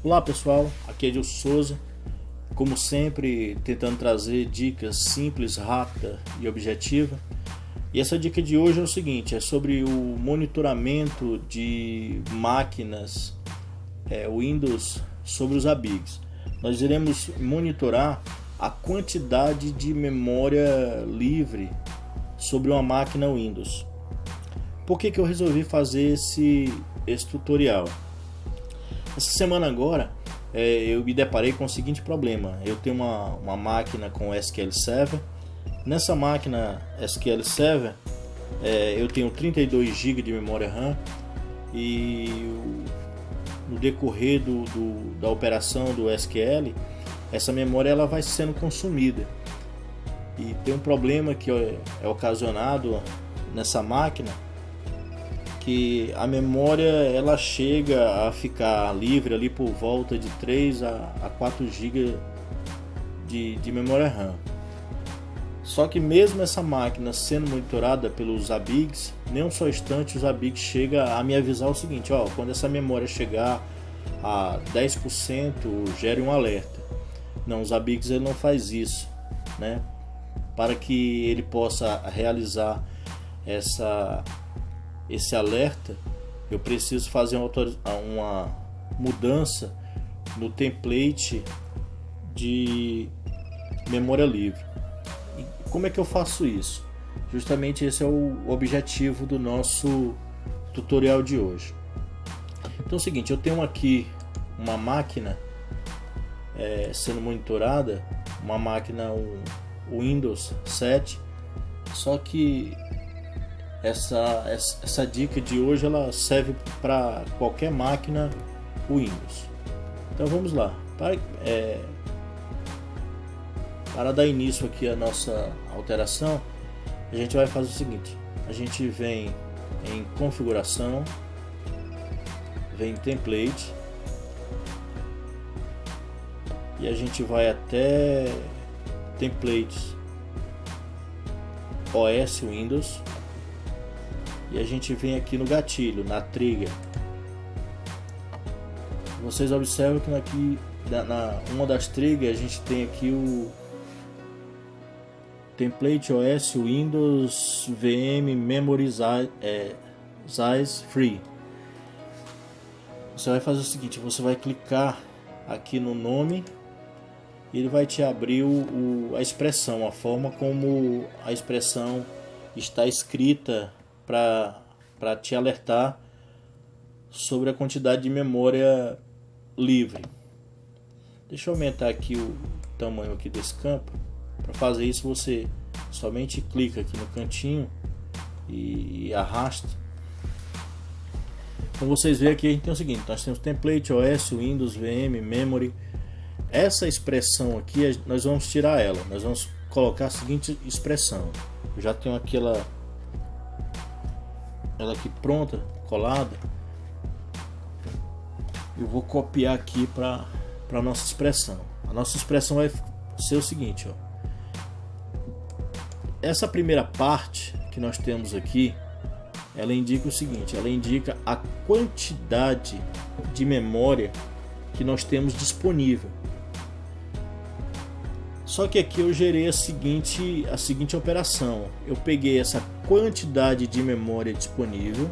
Olá pessoal, aqui é Edilson Souza, como sempre tentando trazer dicas simples, rápidas e objetivas. E essa dica de hoje é o seguinte, é sobre o monitoramento de máquinas Windows sobre os ABIGs. Nós iremos monitorar a quantidade de memória livre sobre uma máquina Windows. Por que eu resolvi fazer esse tutorial? Essa semana agora eu me deparei com o seguinte problema. Eu tenho uma máquina com SQL Server. Nessa máquina SQL Server eu tenho 32 GB de memória RAM e no decorrer da operação do SQL, essa memória ela vai sendo consumida. E tem um problema que é ocasionado nessa máquina, que a memória ela chega a ficar livre ali por volta de 3 a 4 GB de memória RAM. Só que mesmo essa máquina sendo monitorada pelos ABIGs, nem um só instante os ABIGs chega a me avisar o seguinte: quando essa memória chegar a 10%, gere um alerta. Não, os ABIGs ele não faz isso, né? Para que ele possa realizar esse alerta, eu preciso fazer uma mudança no template de memória livre. E como é que eu faço isso? Justamente esse é o objetivo do nosso tutorial de hoje. Então é o seguinte, eu tenho aqui uma máquina sendo monitorada, uma máquina Windows 7, só que essa dica de hoje ela serve para qualquer máquina Windows. Então vamos lá. Para dar início aqui à nossa alteração, a gente vai fazer o seguinte: a gente vem em configuração, vem em template e a gente vai até templates OS Windows. E a gente vem aqui no gatilho, na trigger. Vocês observam que aqui na uma das triggers a gente tem aqui o template OS Windows VM Memory Size Free. Você vai fazer o seguinte: você vai clicar aqui no nome e ele vai te abrir a expressão, a forma como a expressão está escrita, para te alertar sobre a quantidade de memória livre. Deixa eu aumentar aqui o tamanho aqui desse campo. Para fazer isso, você somente clica aqui no cantinho e arrasta. Como vocês veem aqui, a gente tem o seguinte: nós temos template OS Windows VM Memory. Essa expressão aqui nós vamos tirar ela. Nós vamos colocar a seguinte expressão. Eu já tenho ela aqui pronta, colada. Eu vou copiar aqui para a nossa expressão. A nossa expressão vai ser o seguinte: essa primeira parte que nós temos aqui, ela indica o seguinte: ela indica a quantidade de memória que nós temos disponível. Só que aqui eu gerei a seguinte operação. Eu peguei essa quantidade de memória disponível,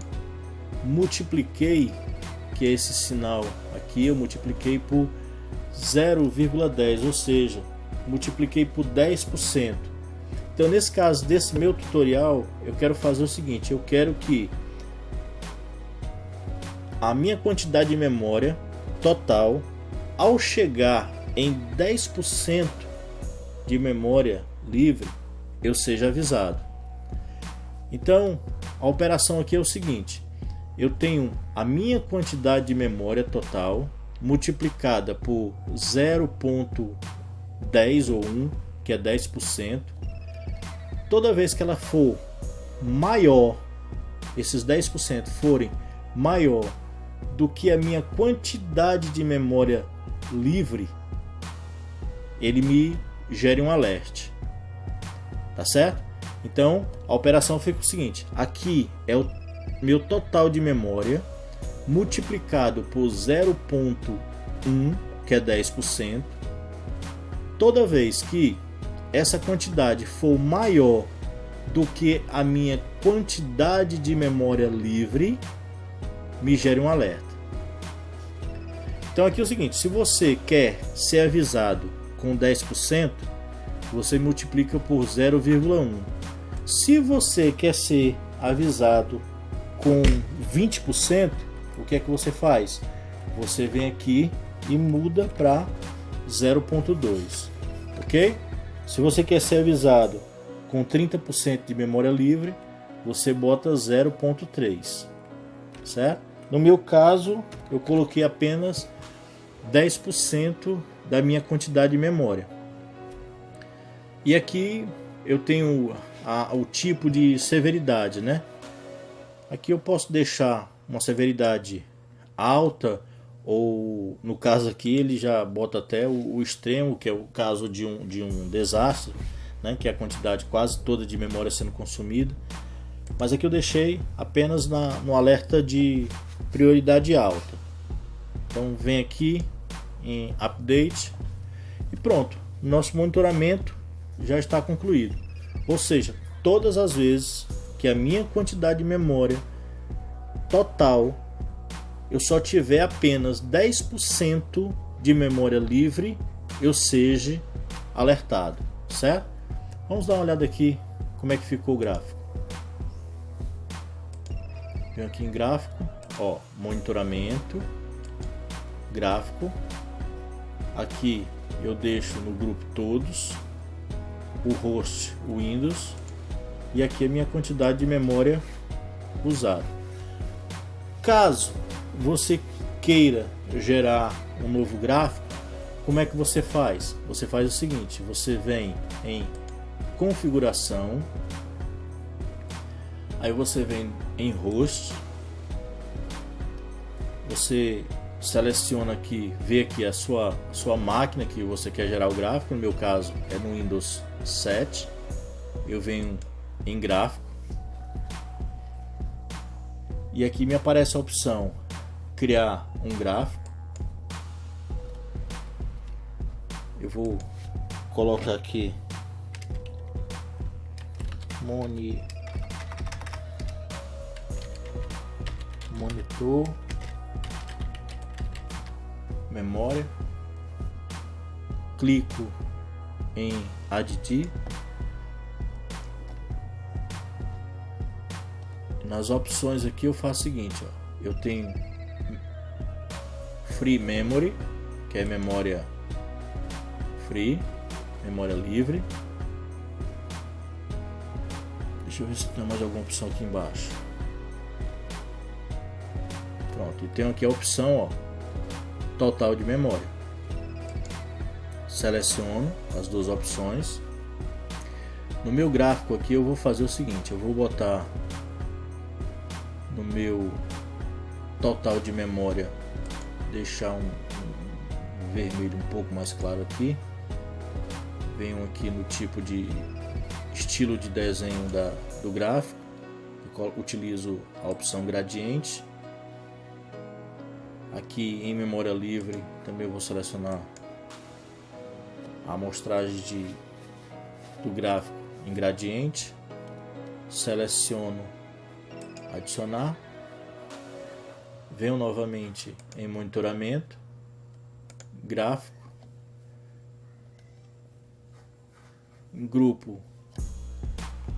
multipliquei, que é esse sinal aqui, eu multipliquei por 0,10, ou seja, multipliquei por 10%. Então nesse caso desse meu tutorial, eu quero fazer o seguinte: eu quero que a minha quantidade de memória total, ao chegar em 10% de memória livre, eu seja avisado. Então a operação aqui é o seguinte: eu tenho a minha quantidade de memória total multiplicada por 0,10 ou 1, que é 10%. Toda vez que ela for maior, esses 10% forem maior do que a minha quantidade de memória livre, ele me gere um alerte, tá certo? Então a operação fica o seguinte: aqui é o meu total de memória multiplicado por 1, que é 10%. Toda vez que essa quantidade for maior do que a minha quantidade de memória livre, me gere um alerta. Então aqui é o seguinte, se você quer ser avisado com 10%, você multiplica por 0,1. Se você quer ser avisado com 20%, o que é que você faz? Você vem aqui e muda para 0,2, ok? Se você quer ser avisado com 30% de memória livre, você bota 0,3, certo? No meu caso, eu coloquei apenas 10% da minha quantidade de memória. E aqui eu tenho o tipo de severidade, né? Aqui eu posso deixar uma severidade alta, ou no caso aqui ele já bota até o extremo, que é o caso de um desastre, né? Que é a quantidade quase toda de memória sendo consumida. Mas aqui eu deixei apenas no alerta de prioridade alta. Então vem aqui em Update e pronto, nosso monitoramento já está concluído. Ou seja, todas as vezes que a minha quantidade de memória total eu só tiver apenas 10% de memória livre, eu seja alertado, certo? Vamos dar uma olhada aqui como é que ficou o gráfico. Venho aqui em gráfico, ó, monitoramento, gráfico. Aqui eu deixo no grupo todos, o host Windows, e aqui a minha quantidade de memória usada. Caso você queira gerar um novo gráfico, como é que você faz? Você faz o seguinte, você vem em configuração, aí você vem em host, você seleciona aqui, vê aqui a sua máquina que você quer gerar o gráfico. No meu caso é no Windows 7. Eu venho em gráfico e aqui me aparece a opção criar um gráfico. Eu vou colocar aqui monitor memória, clico em Add. Nas opções aqui eu faço o seguinte, ó, eu tenho Free Memory, que é memória free, memória livre. Deixa eu ver se tem mais alguma opção aqui embaixo. Pronto, e tenho aqui a opção, ó, total de memória. Seleciono as duas opções. No meu gráfico aqui eu vou fazer o seguinte, eu vou botar no meu total de memória, deixar um vermelho um pouco mais claro aqui. Venho aqui no tipo de estilo de desenho do gráfico, eu utilizo a opção gradiente. Aqui em memória livre também eu vou selecionar a amostragem do gráfico em gradiente, seleciono adicionar, venho novamente em monitoramento, gráfico, em grupo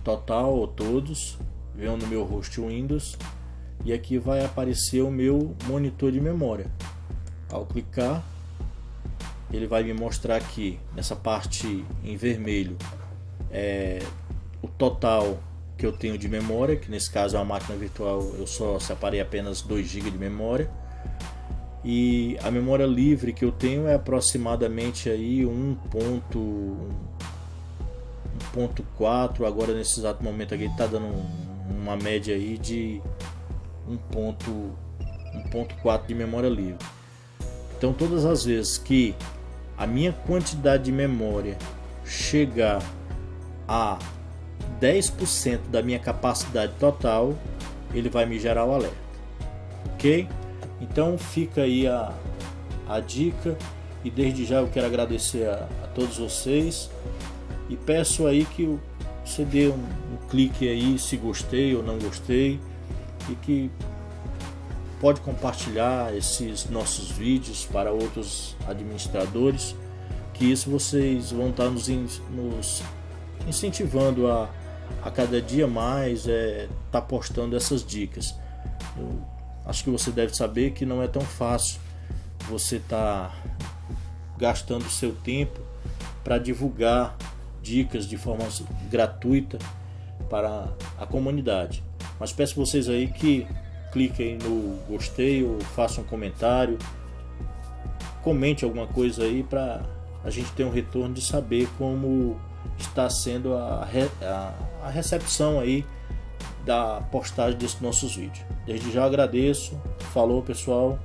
total ou todos, venho no meu host Windows e aqui vai aparecer o meu monitor de memória. Ao clicar, ele vai me mostrar aqui nessa parte em vermelho o total que eu tenho de memória, que nesse caso é uma máquina virtual, eu só separei apenas 2 GB de memória, e a memória livre que eu tenho é aproximadamente aí 1.4, agora nesse exato momento aqui está dando uma média aí de 1.4 de memória livre. Então todas as vezes que a minha quantidade de memória chegar a 10% da minha capacidade total, ele vai me gerar o alerta, ok? Então fica aí a a dica, e desde já eu quero agradecer a todos vocês e peço aí que você dê um clique aí se gostei ou não gostei, e que pode compartilhar esses nossos vídeos para outros administradores, que isso vocês vão estar nos incentivando a cada dia mais tá postando essas dicas. Eu acho que você deve saber que não é tão fácil você tá gastando seu tempo para divulgar dicas de forma gratuita para a comunidade. Mas peço vocês aí que cliquem no gostei ou façam um comentário, comente alguma coisa aí para a gente ter um retorno de saber como está sendo a recepção aí da postagem desses nossos vídeos. Desde já agradeço. Falou, pessoal.